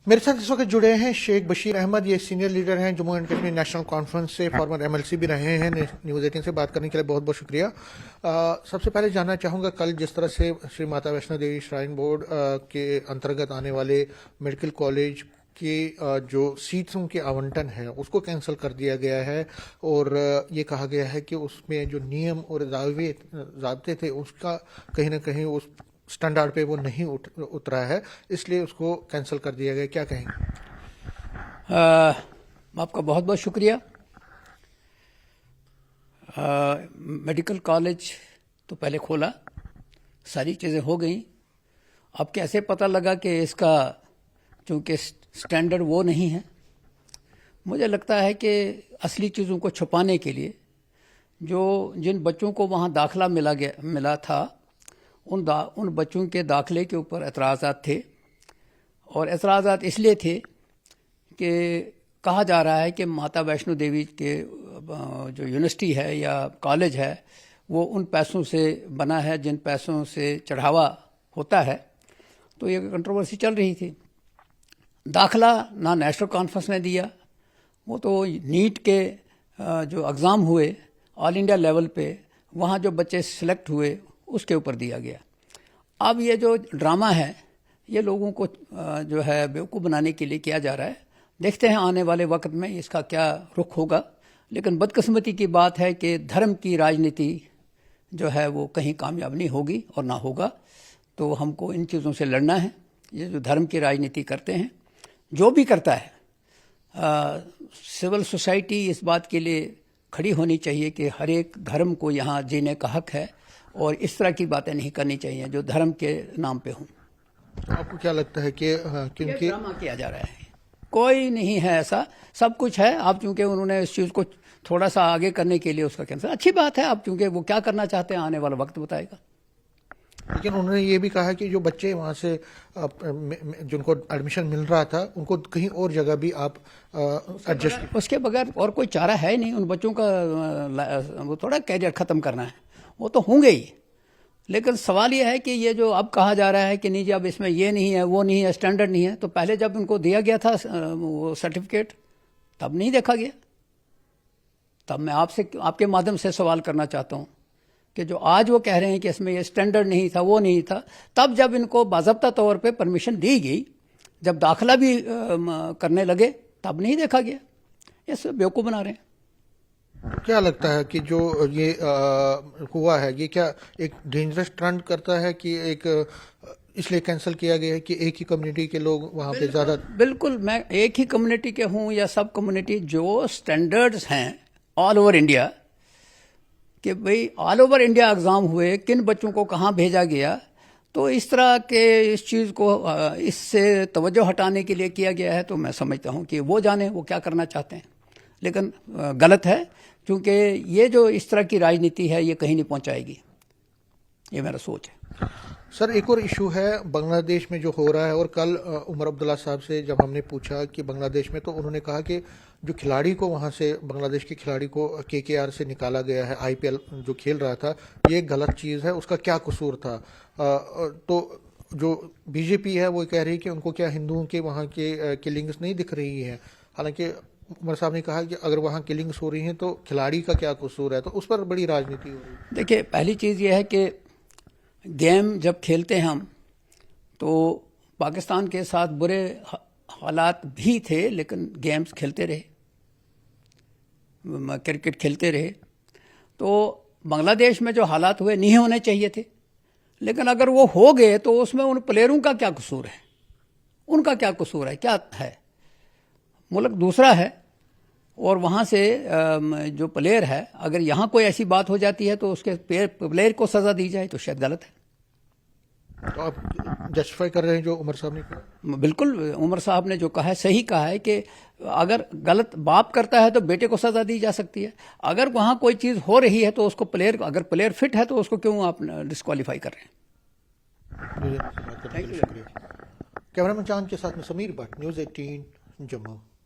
मेरे साथ इस वक्त जुड़े हैं शेख बशीर अहमद। ये सीनियर लीडर हैं Jammu and Kashmir national conference से, फॉर्मर एमएलसी भी रहे हैं। न्यूज़ 18 से बात करने के लिए बहुत बहुत शुक्रिया। सबसे पहले जानना चाहूँगा, कल जिस तरह से श्री माता वैष्णो देवी श्राइन बोर्ड के अंतर्गत आने वाले मेडिकल कॉलेज की जो सीट्सों के आवंटन है उसको कैंसिल कर दिया गया है और ये कहा गया है कि उसमें जो नियम और ज़ाब्ते थे उसका कहीं ना कहीं उस स्टैंडर्ड पे वो नहीं उतरा है, इसलिए उसको कैंसिल कर दिया गया। क्या कहेंगे? आपका बहुत बहुत शुक्रिया। मेडिकल कॉलेज तो पहले खोला, सारी चीज़ें हो गई। अब कैसे पता लगा कि इसका चूँकि स्टैंडर्ड वो नहीं है? मुझे लगता है कि असली चीज़ों को छुपाने के लिए जिन बच्चों को वहाँ दाखला मिला था उन बच्चों के दाखिले के ऊपर एतराज़ात थे। और एतराज़ात इसलिए थे कि कहा जा रहा है कि माता वैष्णो देवी के जो यूनिवर्सिटी है या कॉलेज है वो उन पैसों से बना है जिन पैसों से चढ़ावा होता है। तो ये कंट्रोवर्सी चल रही थी। दाखला ना नेशनल कॉन्फ्रेंस ने दिया, वो तो नीट के जो एग्ज़ाम हुए ऑल इंडिया लेवल पे, वहाँ जो बच्चे सिलेक्ट हुए उसके ऊपर दिया गया। अब ये जो ड्रामा है ये लोगों को जो है बेवकूफ़ बनाने के लिए किया जा रहा है। देखते हैं आने वाले वक्त में इसका क्या रुख होगा। लेकिन बदकिस्मती की बात है कि धर्म की राजनीति जो है वो कहीं कामयाब नहीं होगी और ना होगा। तो हमको इन चीज़ों से लड़ना है। ये जो धर्म की राजनीति करते हैं, जो भी करता है, सिविल सोसाइटी इस बात के लिए खड़ी होनी चाहिए कि हर एक धर्म को यहाँ जीने का हक है और इस तरह की बातें नहीं करनी चाहिए जो धर्म के नाम पे हों। आपको क्या लगता है कि क्योंकि ड्रामा किया जा रहा है? कोई नहीं है ऐसा, सब कुछ है। आप चूंकि उन्होंने इस चीज़ को थोड़ा सा आगे करने के लिए उसका कैंसिल, अच्छी बात है। आप चूंकि वो क्या करना चाहते हैं आने वाला वक्त बताएगा। लेकिन उन्होंने ये भी कहा कि जो बच्चे वहाँ से जिनको एडमिशन मिल रहा था उनको कहीं और जगह भी आप एडजस्ट, उसके बगैर और कोई चारा है नहीं। उन बच्चों का वो थोड़ा कैरियर ख़त्म करना है, वो तो होंगे ही। लेकिन सवाल ये है कि ये जो अब कहा जा रहा है कि नहीं जी अब इसमें ये नहीं है, वो नहीं है, स्टैंडर्ड नहीं है, तो पहले जब उनको दिया गया था वो सर्टिफिकेट तब नहीं देखा गया। तब मैं आपके माध्यम से सवाल करना चाहता हूँ कि जो आज वो कह रहे हैं कि इसमें ये स्टैंडर्ड नहीं था, वो नहीं था, तब जब इनको बाज़ाब्ता तौर पे परमिशन दी गई, जब दाखिला भी करने लगे, तब नहीं देखा गया। ये सब बेवकूफ़ बना रहे हैं। क्या लगता है कि जो ये हुआ है ये क्या एक डेंजरस ट्रेंड करता है कि एक इसलिए कैंसिल किया गया है कि एक ही कम्युनिटी के लोग वहाँ पे ज़्यादा? बिल्कुल, मैं एक ही कम्युनिटी के हूँ या सब कम्युनिटी, जो स्टैंडर्ड्स हैं ऑल ओवर इंडिया कि भाई ऑल ओवर इंडिया एग्ज़ाम हुए, किन बच्चों को कहाँ भेजा गया, तो इस तरह के इस चीज़ को इससे तवज्जो हटाने के लिए किया गया है। तो मैं समझता हूँ कि वो जाने वो क्या करना चाहते हैं, लेकिन गलत है, क्योंकि ये जो इस तरह की राजनीति है ये कहीं नहीं पहुँचाएगी। ये मेरा सोच है। सर, एक और इशू है बांग्लादेश में जो हो रहा है, और कल उमर अब्दुल्ला साहब से जब हमने पूछा कि बांग्लादेश में, तो उन्होंने कहा कि जो खिलाड़ी को वहाँ से, बांग्लादेश के खिलाड़ी को केकेआर से निकाला गया है, आईपीएल जो खेल रहा था, ये गलत चीज़ है, उसका क्या कसूर था? तो जो बीजेपी है वो कह रही है कि उनको क्या हिंदुओं के वहाँ के किलिंग्स नहीं दिख रही है। हालांकि उमर साहब ने कहा कि अगर वहाँ किलिंग्स हो रही हैं तो खिलाड़ी का क्या कसूर है, तो उस पर बड़ी राजनीति हो रही है। देखिए, पहली चीज़ ये है कि गेम जब खेलते हैं हम, तो पाकिस्तान के साथ बुरे हालात भी थे, लेकिन गेम्स खेलते रहे, क्रिकेट खेलते रहे। तो बांग्लादेश में जो हालात हुए नहीं होने चाहिए थे, लेकिन अगर वो हो गए तो उसमें उन प्लेयरों का क्या कसूर है? उनका क्या कसूर है? क्या है? मुल्क दूसरा है और वहाँ से जो प्लेयर है, अगर यहाँ कोई ऐसी बात हो जाती है तो उसके प्लेयर को सज़ा दी जाए तो शायद गलत है। तो आप जस्टिफाई कर रहे हैं जो उमर साहब ने कहा? बिल्कुल, उमर साहब ने जो कहा है सही कहा है कि अगर गलत बाप करता है तो बेटे को सज़ा दी जा सकती है। अगर वहाँ कोई चीज़ हो रही है तो उसको अगर प्लेयर फिट है तो उसको क्यों आप डिस्क्वालीफाई कर रहे हैं? कैमरामैन चांद के साथ में समीर भट्ट, न्यूज़ 18 जम्मू।